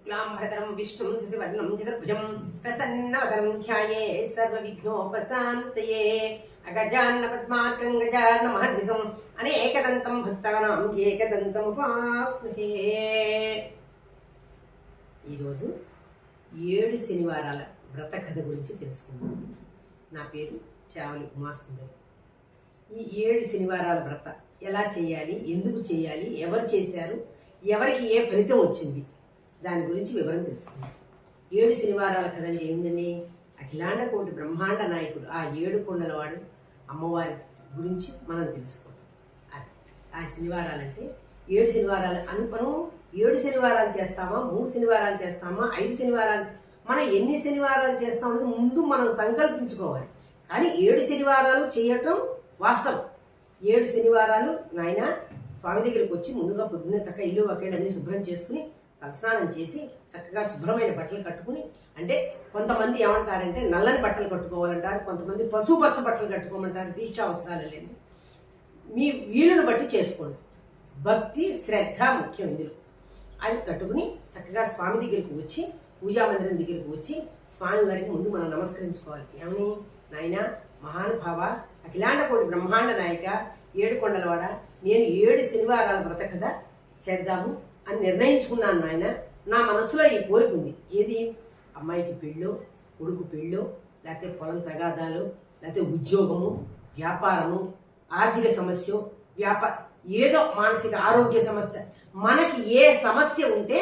शुक्लांबरधरं विष्णुं शशिवर्णं चतुर्भुजं प्रसन्नवदनं ध्यायेत् सर्वविघ्नोपशान्तये अगजाननपद्मार्कं गजाननमहर्निशम् अनेकदन्तं భక్తానాం ఏకదంతముపాస్మహే. ఈరోజు 7 శనివారాల వ్రత కథ గురించి తెలుసుకుందాం. నా పేరు చావలి ఉమాసుందరి. ఈ 7 శనివారాల వ్రత ఎలా చేయాలి, ఎందుకు చేయాలి, ఎవరు చేశారు, ఎవరికి ఏ ఫలితం వచ్చింది, దాని గురించి వివరం తెలుసుకుందాం. 7 శనివారాల కథ ఏంటండి? అఖిలాండ కోటి బ్రహ్మాండ నాయకుడు ఆ 7 కొండలవాడు అమ్మవారి గురించి మనం తెలుసుకోవాలి. అది ఆ శనివారాలంటే 7 శనివారాలు మనం 7 శనివారాలు చేస్తామా, 3 శనివారాలు చేస్తామా, 5 శనివారాలు, మనం ఎన్ని శనివారాలు చేస్తామనేది ముందు మనం సంకల్పించుకోవాలి. కానీ 7 శనివారాలు చేయటం వాస్తవం. 7 శనివారాలు నాయన స్వామి దగ్గరికి వచ్చి ముందుగా పొద్దున్నే చక్కగా ఇల్లు వకేళ్ళన్నీ శుభ్రం చేసుకుని తలస్నానం చేసి చక్కగా శుభ్రమైన బట్టలు కట్టుకుని, అంటే కొంతమంది ఏమంటారంటే నల్లని బట్టలు కట్టుకోవాలంటారు, కొంతమంది పసుపచ్చ బట్టలు కట్టుకోమంటారు, దీక్షా వస్త్రాలు లేని మీ వీలును బట్టి చేసుకోండి. భక్తి శ్రద్ధ ముఖ్యం ఇందులో. అది కట్టుకుని చక్కగా స్వామి దగ్గరికి వచ్చి పూజా మందిరం దగ్గరికి వచ్చి స్వామి వారికి ముందు మనం నమస్కరించుకోవాలి. ఏమని? నాయన మహానుభావ అఖిలాండ కోటి బ్రహ్మాండ నాయక 7 కొండలవాడ, నేను 7 శనివారాల వ్రత కథ చేద్దాము అని నిర్ణయించుకున్నాను నాయన. నా మనసులో ఈ కోరిక ఉంది. ఏది? అమ్మాయికి పెళ్ళో, కొడుకు పెళ్ళో, లేకపోతే పొలం తగాదాలు, లేకపోతే ఉద్యోగము, వ్యాపారము, ఆర్థిక సమస్య, ఏదో మానసిక ఆరోగ్య సమస్య, మనకి ఏ సమస్య ఉంటే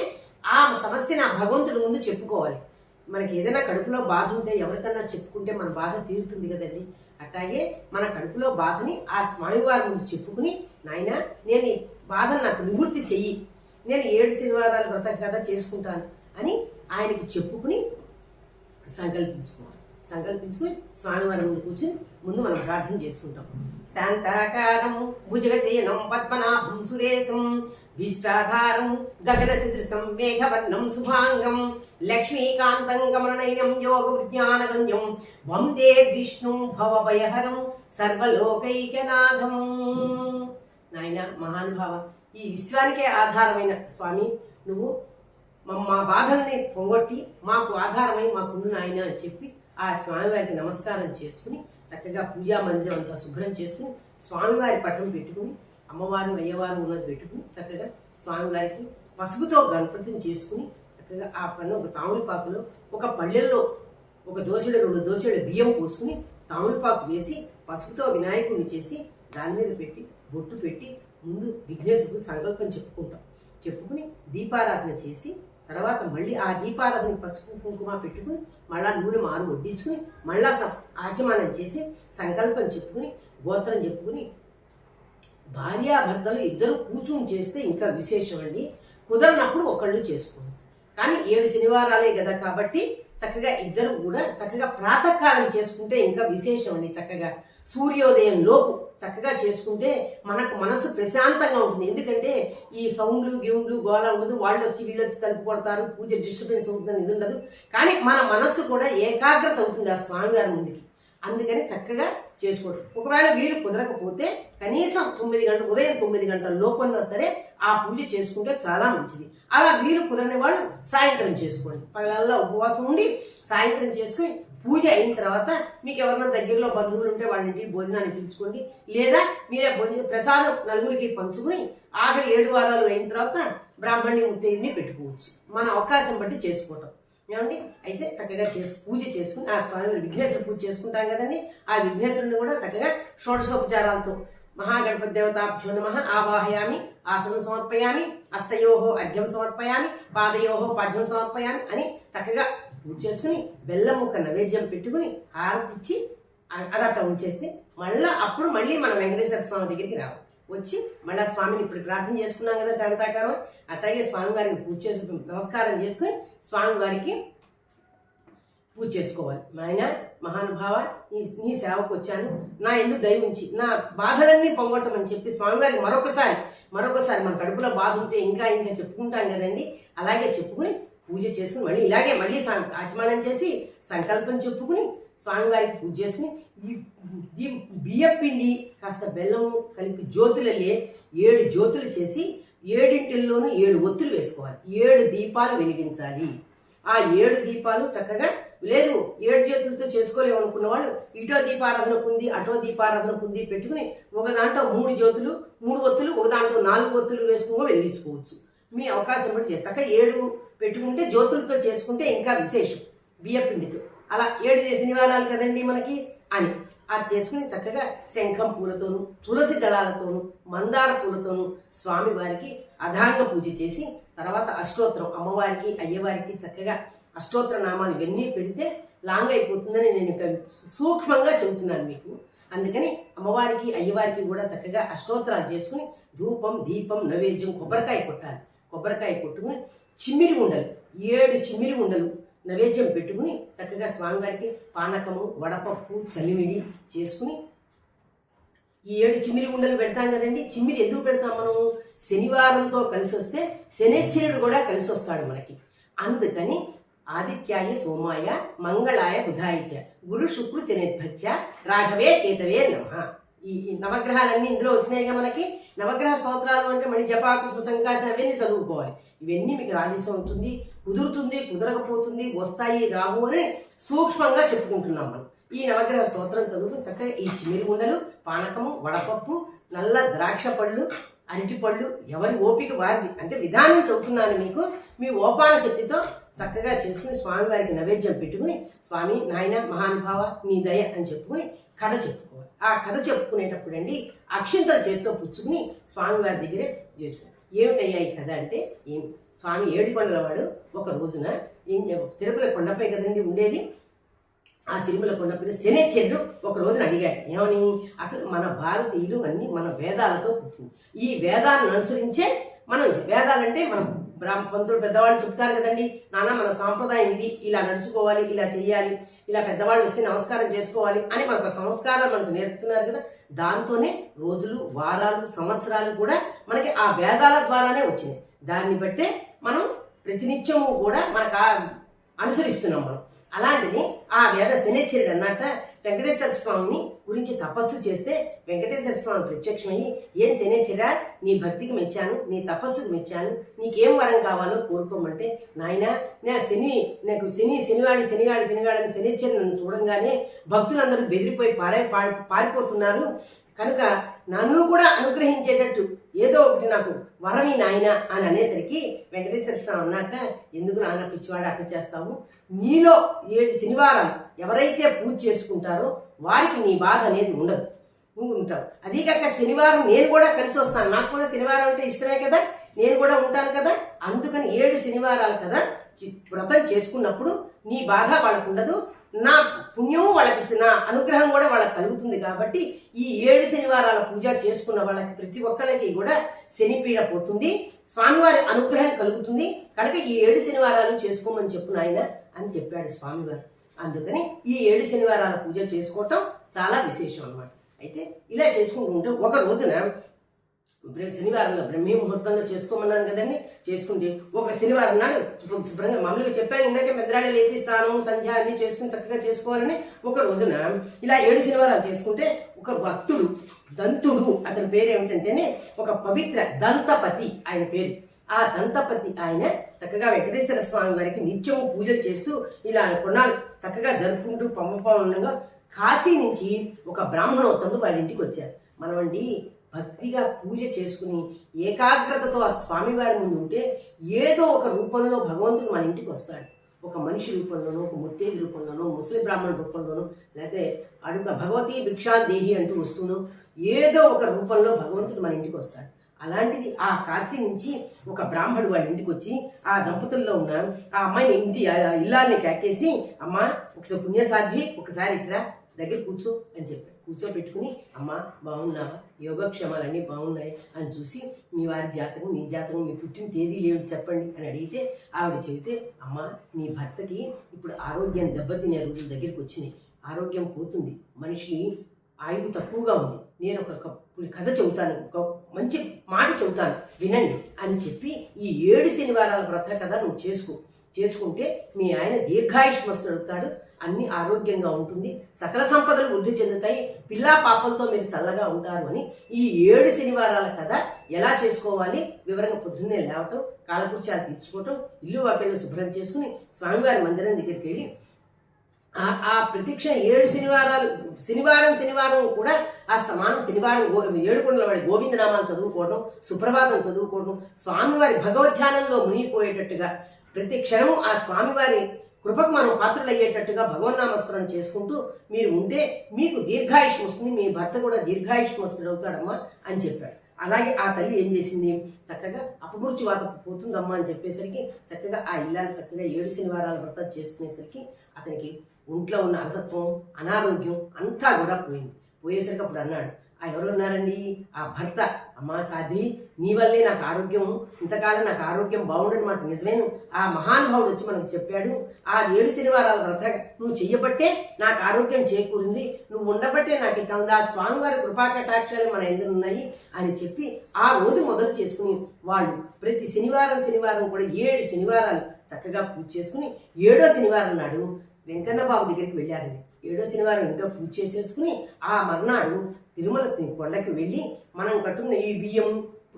ఆ సమస్యని ఆ భగవంతుడి ముందు చెప్పుకోవాలి. మనకి ఏదైనా కడుపులో బాధ ఉంటే ఎవరికన్నా చెప్పుకుంటే మన బాధ తీరుతుంది కదండి. అట్లాగే మన కడుపులో బాధని ఆ స్వామివారి ముందు చెప్పుకుని, నాయన నేను ఈ బాధను నాకు నివృత్తి చెయ్యి, నేను 7 శనివారాల వ్రత కథ చేసుకుంటాను అని ఆయనకి చెప్పుకుని సంకల్పించుకుని స్వామివారి ముందు కూర్చుని ముందు మనం ప్రార్థన చేసుకుంటాం. శాంతాకారం భుజగశయనం పద్మనాభం సురేశం విశ్వాధారం గగన సదృశం మేఘవర్ణం శుభాంగం లక్ష్మీకాంతం గమననయనం యోగ విజ్ఞానగమ్యం వందే విష్ణు భవభయహరం సర్వలోకైకనాథం. నాయన మహానుభావ, ఈ విశ్వానికే ఆధారమైన స్వామి, నువ్వు మా బాధల్ని పొంగొట్టి మాకు ఆధారమై మాకుండు నాయన అని చెప్పి ఆ స్వామివారికి నమస్కారం చేసుకుని చక్కగా పూజా మందిరం అంతా శుభ్రం చేసుకుని స్వామివారి పటం పెట్టుకుని అమ్మవారు అయ్యవారు ఉన్నది పెట్టుకుని చక్కగా స్వామివారికి పసుపుతో గణపతిని చేసుకుని చక్కగా ఆ పన్ను ఒక తాములపాకులో ఒక పళ్ళెల్లో ఒక దోసెడు 2 దోసెడు బియ్యం పోసుకుని తాములపాకు వేసి పసుపుతో వినాయకుడిని చేసి దాని మీద పెట్టి బొట్టు పెట్టి ముందు విఘ్నేశ్వరుడు సంకల్పం చెప్పుకుని దీపారాధన చేసి తర్వాత మళ్ళీ ఆ దీపారాధన పసుపు కుంకుమ పెట్టుకుని మళ్ళా నూనె మారు వడ్డించుకుని మళ్ళా ఆచమనం చేసి సంకల్పం చెప్పుకుని గోత్రం చెప్పుకుని భార్యాభర్తలు ఇద్దరు కూర్చుని చేస్తే ఇంకా విశేషం అండి. కుదరనప్పుడు ఒకళ్ళు చేసుకోండి. కానీ 7 శనివారాలే కదా కాబట్టి చక్కగా ఇద్దరు కూడా చక్కగా ప్రాతకాలం చేసుకుంటే ఇంకా విశేషం అండి. చక్కగా సూర్యోదయం లోపు చక్కగా చేసుకుంటే మనకు మనసు ప్రశాంతంగా ఉంటుంది. ఎందుకంటే ఈ సౌండ్లు గిౌండ్లు గోళ ఉండదు, వాళ్ళు వచ్చి వీళ్ళు వచ్చి తలుపు కొడతారు, పూజ డిస్టర్బెన్స్ అవుతుందని ఇది ఉండదు. కానీ మన మనస్సు కూడా ఏకాగ్రత అవుతుంది ఆ స్వామివారి ముందుకి. అందుకని చక్కగా చేసుకోవడం. ఒకవేళ వీలు కుదరకపోతే కనీసం 9 గంటలు, ఉదయం 9 గంటల లోపన్నా సరే ఆ పూజ చేసుకుంటే చాలా మంచిది. అలా వీలు కుదరని వాళ్ళు సాయంత్రం చేసుకోండి. పగలల్లో ఉపవాసం ఉండి సాయంత్రం చేసుకుని పూజ అయిన తర్వాత మీకు ఎవరన్నా దగ్గరలో బంధువులు ఉంటే వాళ్ళ ఇంటికి భోజనాన్ని పిలుచుకోండి. లేదా మీరే ప్రసాదం నలుగురికి పంచుకుని ఆఖరి 7 వారాలు అయిన తర్వాత బ్రాహ్మణి ముత్తైదుని పెట్టుకోవచ్చు. మన అవకాశం బట్టి చేసుకోవటం. ఏమండి? అయితే చక్కగా పూజ చేసుకుని ఆ స్వామి విఘ్నేశ్వర పూజ చేసుకుంటాం కదండి. ఆ విఘ్నేశ్వరుని కూడా చక్కగా షోడశోపచారాలతో మహాగణపతి దేవతాభ్యో నమః ఆవాహయామి, ఆసనం సమర్పయామి, హస్తయోహో అర్ఘ్యం సమర్పయామి, పాదయోహో పాద్యం సమర్పయామి అని చక్కగా పూజ చేసుకుని బెల్లం ముక్క నైవేద్యం పెట్టుకుని హారతిచ్చి అదట్ట ఉంచేస్తే మళ్ళీ మనం వెంకటేశ్వర స్వామి దగ్గరికి రావాలి. వచ్చి మళ్ళా స్వామిని ఇప్పుడు ప్రార్థన చేసుకున్నాం కదా శాంతాకారం, అట్లాగే స్వామివారికి పూజ చేసుకుని నమస్కారం చేసుకుని స్వామివారికి పూజ చేసుకోవాలి. నాయన మహానుభావ, నీ సేవకు వచ్చాను, నా ఎందుకు దయ ఉంచి నా బాధలన్నీ పొంగొట్టమని చెప్పి స్వామివారికి మరొకసారి మన కడుపులో బాధ ఉంటే ఇంకా చెప్పుకుంటాం కదండి. అలాగే చెప్పుకుని పూజ చేసుకుని మళ్ళీ ఆచమనం చేసి సంకల్పం చెప్పుకుని స్వామివారికి పూజ చేసుకుని ఈ బియ్య పిండి కాస్త బెల్లము కలిపి జ్యోతులలే 7 జ్యోతులు చేసి ఏడింటిల్లోనూ 7 ఒత్తులు వేసుకోవాలి, 7 దీపాలు వెలిగించాలి. ఆ 7 దీపాలు చక్కగా లేదు 7 చేతులతో చేసుకోలేము అనుకున్న వాళ్ళు ఇటో దీపారాధనకు ఉంది అటో దీపారాధనకు ఉంది పెట్టుకుని ఒక దాంట్లో 3 జ్యోతులు 3 ఒత్తులు, ఒక దాంట్లో 4 ఒత్తులు వేసుకుని వెలిగించుకోవచ్చు. మీ అవకాశం బట్టి చక్కగా 7 పెట్టుకుంటే జ్యోతులతో చేసుకుంటే ఇంకా విశేషం. బియ్యపిండితో అలా 7 శనివారాలు కదండి మనకి అని అది చేసుకుని చక్కగా శంఖం పూలతోనూ తులసి దళాలతోనూ మందార పూలతోనూ స్వామివారికి అధాంగ పూజ చేసి తర్వాత అష్టోత్తరం అమ్మవారికి అయ్యవారికి చక్కగా అష్టోత్తర నామాలు ఇవన్నీ పెడితే లాంగ్ అయిపోతుందని నేను ఇంకా సూక్ష్మంగా చెబుతున్నాను మీకు. అందుకని అమ్మవారికి అయ్యవారికి కూడా చక్కగా అష్టోత్తరాలు చేసుకుని ధూపం దీపం నైవేద్యం కొబ్బరికాయ కొట్టాలి. కొబ్బరికాయ కొట్టుకుని చిమ్మిరి ఉండలు 7 చిమ్మిరి ఉండలు నైవేద్యం పెట్టుకుని చక్కగా స్వామివారికి పానకము వడపప్పు చలిమిడి చేసుకుని ఈ 7 చిమ్మిరి ఉండలు పెడతాం కదండి. చిమ్మిరి ఎందుకు పెడతాం మనం? శనివారంతో కలిసి వస్తే శనిశ్చరుడు కూడా కలిసి వస్తాడు మనకి. అందుకని ఆదిత్యాయ సోమాయ మంగళాయ బుధాయిచ గురు శుక్రు శనిభ్యచ్చ రాఘవే కేతవే నమః. ఈ నవగ్రహాలన్నీ ఇందులో వచ్చినాయిగా మనకి. నవగ్రహ స్తోత్రాలు అంటే మన జపాకుష్మ సంకాశం అవన్నీ చదువుకోవాలి. ఇవన్నీ మీకు ఆదేశం అవుతుంది, కుదురుతుంది కుదరకపోతుంది, వస్తాయి రావు అని సూక్ష్మంగా చెప్పుకుంటున్నాం మనం. ఈ నవగ్రహ స్తోత్రం చదువుకుని చక్కగా ఈ చిమిరి ఉండలు పానకము వడపప్పు నల్ల ద్రాక్ష పళ్ళు అరటి పళ్ళు ఎవరి ఓపిక వారిది అంటే విధానం చెబుతున్నాను మీకు. మీ ఓపాన శక్తితో చక్కగా చేసుకుని స్వామివారికి నైవేద్యం పెట్టుకుని స్వామి నాయన మహానుభావ నీ దయ అని చెప్పుకుని కథ చెప్పుకోవాలి. ఆ కథ చెప్పుకునేటప్పుడు అండి అక్షింతల చేతితో పుచ్చుకుని స్వామివారి దగ్గరే చేసుకుని ఏమిటయ్యా ఈ కథ అంటే ఏం స్వామి ఏడుకొండల వాడు ఒక రోజున తిరుమల కొండపై కదండి ఉండేది. ఆ తిరుమల కొండపైన శనిశ్చరుడు ఒక రోజున అడిగాడు ఏమని, అసలు మన భారతీయులు అన్ని మన వేదాలతో పుట్టింది. ఈ వేదాలను అనుసరించే మనం వేదాలంటే మనం పంతులు పెద్దవాళ్ళు చెప్తారు కదండి, నాన్న మన సాంప్రదాయం ఇది, ఇలా నడుచుకోవాలి, ఇలా చెయ్యాలి, ఇలా పెద్దవాళ్ళు వస్తే నమస్కారం చేసుకోవాలి అని మనకు సంస్కారాలు మనకు నేర్పుతున్నారు కదా. దాంతోనే రోజులు వారాలు సంవత్సరాలు కూడా మనకి ఆ వేదాల ద్వారానే వచ్చినాయి. దాన్ని బట్టే మనం ప్రతినిత్యము కూడా మనకు అనుసరిస్తున్నాం మనం. అలాంటిది ఆ వేద శనిశ్చరుడు అన్నట్ట వెంకటేశ్వర స్వామిని గురించి తపస్సు చేస్తే వెంకటేశ్వర స్వామి ప్రత్యక్షమయ్యి ఏం శనిశ్చరా నీ భక్తికి మెచ్చాను, నీ తపస్సుకు మెచ్చాను, నీకేం వరం కావాలో కోరుకోమంటే నాయన నాకు శనివాడు అని శనిశ్చరుడు నన్ను చూడంగానే భక్తులందరూ బెదిరిపోయి పారిపోతున్నారు కనుక నన్ను కూడా అనుగ్రహించేటట్టు ఏదో ఒకటి నాకు వరమి నాయన అని అనేసరికి వెంకటేశ్వర స్వామి అన్నట్ట ఎందుకు నాన్న పిచ్చివాడు అట్ట చేస్తావు, నీలో 7 శనివారాలు ఎవరైతే పూజ చేసుకుంటారో వారికి నీ బాధ అనేది ఉండదు, నువ్వు ఉంటావు. అదీ కాక శనివారం నేను కూడా కలిసి వస్తాను, నాకు కూడా శనివారం అంటే ఇష్టమే కదా, నేను కూడా ఉంటాను కదా. అందుకని 7 శనివారాలు కదా వ్రతం చేసుకున్నప్పుడు నీ బాధ వాళ్ళకు ఉండదు, నా పుణ్యము వాళ్ళకి నా అనుగ్రహం కూడా వాళ్ళకి కలుగుతుంది. కాబట్టి ఈ 7 శనివారాల పూజ చేసుకున్న వాళ్ళకి ప్రతి ఒక్కరికి కూడా శనిపీడ పోతుంది, స్వామివారి అనుగ్రహం కలుగుతుంది. కనుక ఈ 7 శనివారాలు చేసుకోమని చెప్పు నాయన అని చెప్పాడు స్వామివారు. అందుకని ఈ 7 శనివారాల పూజ చేసుకోవటం చాలా విశేషం అన్నమాట. అయితే ఇలా చేసుకుంటూ ఉంటే ఒక రోజున శనివారంలో బ్రహ్మీ ముహూర్తంలో చేసుకోమన్నాను కదండి. చేసుకుంటే ఒక శనివారం నాడు శుభ్రంగా మామూలుగా చెప్పాను ఇందాక పెద్దరాళ్ళు లేచి స్నానం సంధ్య అన్ని చేసుకుని చక్కగా చేసుకోవాలని ఒక రోజున ఇలా 7 శనివారాలు చేసుకుంటే ఒక భక్తుడు దంతుడు అతని పేరు ఏమిటంటేనే ఒక పవిత్ర దంతపతి ఆయన పేరు. ఆ దంతపతి ఆయన చక్కగా వెంకటేశ్వర స్వామి వారికి నిత్యము పూజలు చేస్తూ ఇలా కొన్నాళ్ళు చక్కగా జరుపుకుంటూ పంపంగా కాశీ నుంచి ఒక బ్రాహ్మణోత్తముడు వారి ఇంటికి వచ్చారు. మనమండి భక్తిగా పూజ చేసుకుని ఏకాగ్రతతో ఆ స్వామివారి ముందు ఉంటే ఏదో ఒక రూపంలో భగవంతుడు మన ఇంటికి వస్తాడు. ఒక మనిషి రూపంలోనో, ఒక ముత్తేది రూపంలోనో, ముస్లిం బ్రాహ్మణ రూపంలోనో, లేకపోతే అడుగు భగవతి భిక్షాదేహి అంటూ వస్తూనో ఏదో ఒక రూపంలో భగవంతుడు మన ఇంటికి వస్తాడు. అలాంటిది ఆ కాశీ నుంచి ఒక బ్రాహ్మణుడు వాళ్ళ ఇంటికి వచ్చి ఆ దంపతుల్లో ఉన్న ఆ అమ్మాయిని ఇల్లాల్ని కాకేసి అమ్మ ఒకసారి పుణ్యసాధ్వి ఒకసారి ఇట్లా దగ్గర కూర్చో అని చెప్పాడు. కూర్చోబెట్టుకుని అమ్మ బాగున్నావా, యోగక్షేమాలన్నీ బాగున్నాయి అని చూసి మీ వారి జాతకం నీ జాతకం మీ పుట్టిన తేదీలు ఏమిటి చెప్పండి అని అడిగితే ఆవిడ చెబితే అమ్మ నీ భర్తకి ఇప్పుడు ఆరోగ్యం దెబ్బతినే రోజుల దగ్గరికి వచ్చినాయి, ఆరోగ్యం పోతుంది, మనిషికి ఆయువు తక్కువగా ఉంది, నేను ఒక కథ చెబుతాను, ఒక మంచి మాట చెబుతాను వినండి అని చెప్పి ఈ 7 శనివారాల వ్రత కథ నువ్వు చేసుకుంటే మీ ఆయన దీర్ఘాయుష్మస్తుడు అవుతాడు, అన్ని ఆరోగ్యంగా ఉంటుంది, సకల సంపదలు వృద్ధి చెందుతాయి, పిల్లా పాపలతో మీరు చల్లగా ఉంటారు అని ఈ 7 శనివారాల కథ ఎలా చేసుకోవాలి వివరంగా పొద్దున్నే లేవటం, కాలకృత్యాలు తీర్చుకోవటం, ఇల్లు వాకిళ్ళు శుభ్రం చేసుకుని స్వామివారి మందిరం దగ్గరికి వెళ్ళి ఆ ప్రతిక్ష 7 శనివారాలు శనివారం కూడా ఆ సమానం శనివారం 7 కొండల వాడి గోవిందనామాలు చదువుకోవడం, సుప్రభాతం చదువుకోవడం, స్వామివారి భగవద్ధ్యానంలో మునిగిపోయేటట్టుగా ప్రతి క్షణము ఆ స్వామివారి కృపకు మనం పాత్రలయ్యేటట్టుగా భగవన్నామస్మరణ చేసుకుంటూ మీరు ఉంటే మీకు దీర్ఘాయుష్ వస్తుంది, మీ భర్త కూడా దీర్ఘాయుష్మస్తుడు అవుతాడమ్మా అని చెప్పాడు. అలాగే ఆ తల్లి ఏం చేసింది, చక్కగా అపమృత్యు వాత పోతుందమ్మా అని చెప్పేసరికి చక్కగా ఆ ఇల్లాలు చక్కగా 7 శనివారాల వ్రతం చేసుకునేసరికి అతనికి ఒంట్లో ఉన్న అలసత్వం, అనారోగ్యం అంతా కూడా పోయేసరికి అప్పుడు అన్నాడు, ఎవరు ఉన్నారండి, ఆ భర్త, అమ్మా సాధ్వి నీ వల్లే నాకు ఆరోగ్యం, ఇంతకాలం నాకు ఆరోగ్యం బాగుండని మాట నిజమేను, ఆ మహానుభావుడు వచ్చి మనకు చెప్పాడు, ఆ 7 శనివారాల వ్రత నువ్వు చెయ్యబట్టే నాకు ఆరోగ్యం చేకూరింది, నువ్వు ఉండబట్టే నాకు ఇట్లా ఉంది, ఆ స్వామివారి కృపా కటాక్షాలు మన ఎందుకు ఉన్నాయి అని చెప్పి ఆ రోజు మొదలు చేసుకుని వాళ్ళు ప్రతి శనివారం కూడా 7 శనివారాలు చక్కగా పూజ చేసుకుని 7వ శనివారం నాడు వెంకన్న బాబు దగ్గరికి వెళ్ళారండి. 7వ శనివారం ఇంకా పూజ చేసేసుకుని ఆ మర్నాడు తిరుమల కొండకి వెళ్ళి మనం కట్టుకున్న ఈ బియ్యం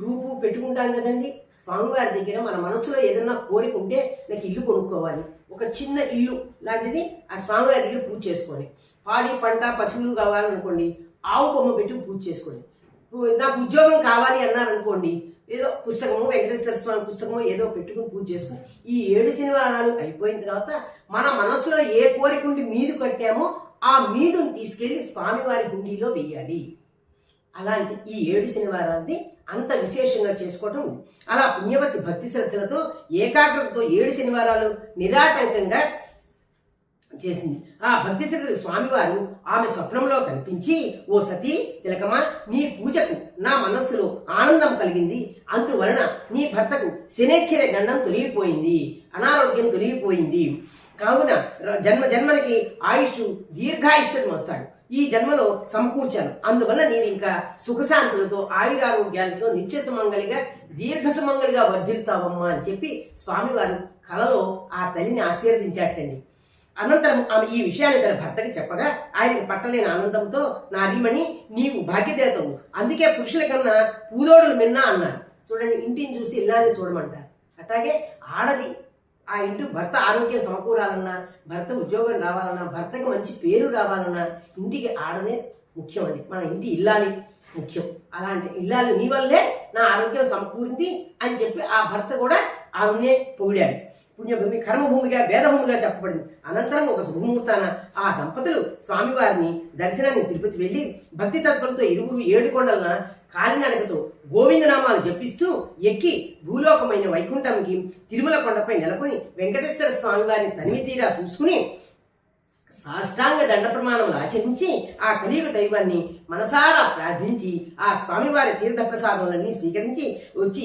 రూపు పెట్టుకుంటాం కదండి, స్వామివారి దగ్గర మన మనసులో ఏదన్నా కోరిక ఉంటే నాకు ఇల్లు కొనుక్కోవాలి, ఒక చిన్న ఇల్లు లాంటిది ఆ స్వామివారి దగ్గర పూజ చేసుకోండి, పాడి పంట పశువులు కావాలనుకోండి ఆవు బొమ్మ పెట్టి పూజ చేసుకోండి, నాకు ఉద్యోగం కావాలి అన్నారనుకోండి ఏదో పుస్తకము వెంకటేశ్వర స్వామి పుస్తకము ఏదో పెట్టుకుని పూజ చేసుకుని ఈ 7 శనివారాలు అయిపోయిన తర్వాత మన మనసులో ఏ కోరిక ఉండి మీదు కట్టామో ఆ మీదుని తీసుకెళ్లి స్వామివారి హుండీలో వెయ్యాలి. అలాంటి ఈ 7 శనివారాన్ని అంత విశేషంగా చేసుకోవటం. అలా పుణ్యవతి భక్తి శ్రద్ధలతో ఏకాగ్రతతో 7 శనివారాలు నిరాటంకంగా చేసింది. ఆ భక్తి శ్రద్ధలు స్వామివారు ఆమె స్వప్నంలో కనిపించి, ఓ సతీ తిలకమా, నీ పూజకు నా మనస్సులో ఆనందం కలిగింది, అందువలన నీ భర్తకు శనేశ్వర గండం తొలగిపోయింది, అనారోగ్యం తొలగిపోయింది, కావున జన్మకి ఆయుష్ దీర్ఘాయుష్యం వస్తాడు, ఈ జన్మలో సమకూర్చాను, అందువల్ల నేను ఇంకా సుఖశాంతులతో ఆయురారోగ్యాలతో నిత్య సుమంగలిగా దీర్ఘ సుమంగలిగా వర్ధిల్తావమ్మా అని చెప్పి స్వామివారు కలలో ఆ తల్లిని ఆశీర్వదించాటండి. అనంతరం ఆమె ఈ విషయాన్ని తన భర్తకి చెప్పగా ఆయనకి పట్టలేని ఆనందంతో, నారీమణి నీవు భాగ్యదేవతవు, అందుకే పురుషుల కన్నా పూదోడులు మిన్నా అన్నారు. చూడండి, ఇంటిని చూసి ఇల్లాన్ని చూడమంటారు. అట్లాగే ఆడది ఆ ఇంటి భర్త ఆరోగ్యం సమకూరాలన్నా, భర్త ఉద్యోగం రావాలన్నా, భర్తకు మంచి పేరు రావాలన్నా ఇంటికి ఆడదే ముఖ్యం అండి. మన ఇంటి ఇల్లాలి ముఖ్యం. అలాంటి ఇల్లాలి నీ వల్లే నా ఆరోగ్యం సమకూరింది అని చెప్పి ఆ భర్త కూడా ఆమెనే పొగిడాడు. పుణ్యభూమి కర్మభూమిగా వేదభూమిగా చెప్పబడింది. అనంతరం ఒక శుభముహూర్తాన ఆ దంపతులు స్వామివారిని దర్శనానికి తిరుపతి వెళ్లి భక్తి తత్పంతో ఇరువురు 7 కొండలన కాలినడకతో గోవిందనామాలు జపిస్తూ ఎక్కి భూలోకమైన వైకుంఠంకి తిరుమల కొండపై నెలకొని వెంకటేశ్వర స్వామివారిని తనివి తీరా చూసుకుని సాష్టాంగ దండ ప్రమాణములు ఆచరించి ఆ కలియుగ దైవాన్ని మనసారా ప్రార్థించి ఆ స్వామివారి తీర్థ ప్రసాదములన్నీ స్వీకరించి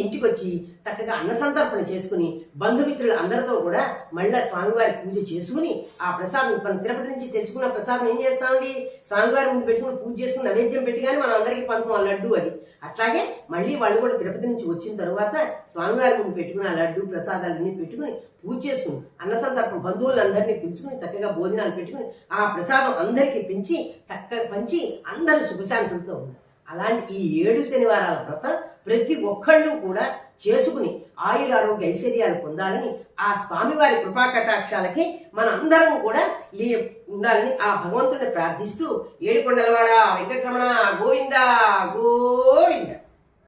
ఇంటికి వచ్చి చక్కగా అన్న సంతర్పణ చేసుకుని బంధుమిత్రులు అందరితో కూడా మళ్ళా స్వామివారి పూజ చేసుకుని ఆ ప్రసాదం మనం తిరుపతి నుంచి తెచ్చుకున్న ప్రసాదం ఏం చేస్తామండి, స్వామివారి ముందు పెట్టుకుని పూజ చేసుకుని నైవేద్యం పెట్టి కానీ మనం అందరికీ పంచం ఆ లడ్డు అది. అట్లాగే మళ్ళీ వాళ్ళు కూడా తిరుపతి నుంచి వచ్చిన తర్వాత స్వామివారి ముందు పెట్టుకుని ఆ లడ్డు ప్రసాదాలన్నీ పెట్టుకుని పూజ చేసుకుని అన్న సంతర్పణ బంధువులందరినీ పిలుచుకుని చక్కగా భోజనాలు పెట్టుకుని ఆ ప్రసాదం అందరికీ పెంచి చక్కగా పంచి అందరూ సుఖశాంతులతో ఉన్నారు. అలాంటి ఈ 7 శనివారాల వ్రతం ప్రతి ఒక్కళ్ళు కూడా చేసుకుని ఆయురారోగ్య ఐశ్వర్యాలు పొందాలని ఆ స్వామివారి కృపా కటాక్షాలకి మన అందరం కూడా ఉండాలని ఆ భగవంతుడిని ప్రార్థిస్తూ ఏడుకొండలవాడ వెంకటరమణ గోవింద గోవింద.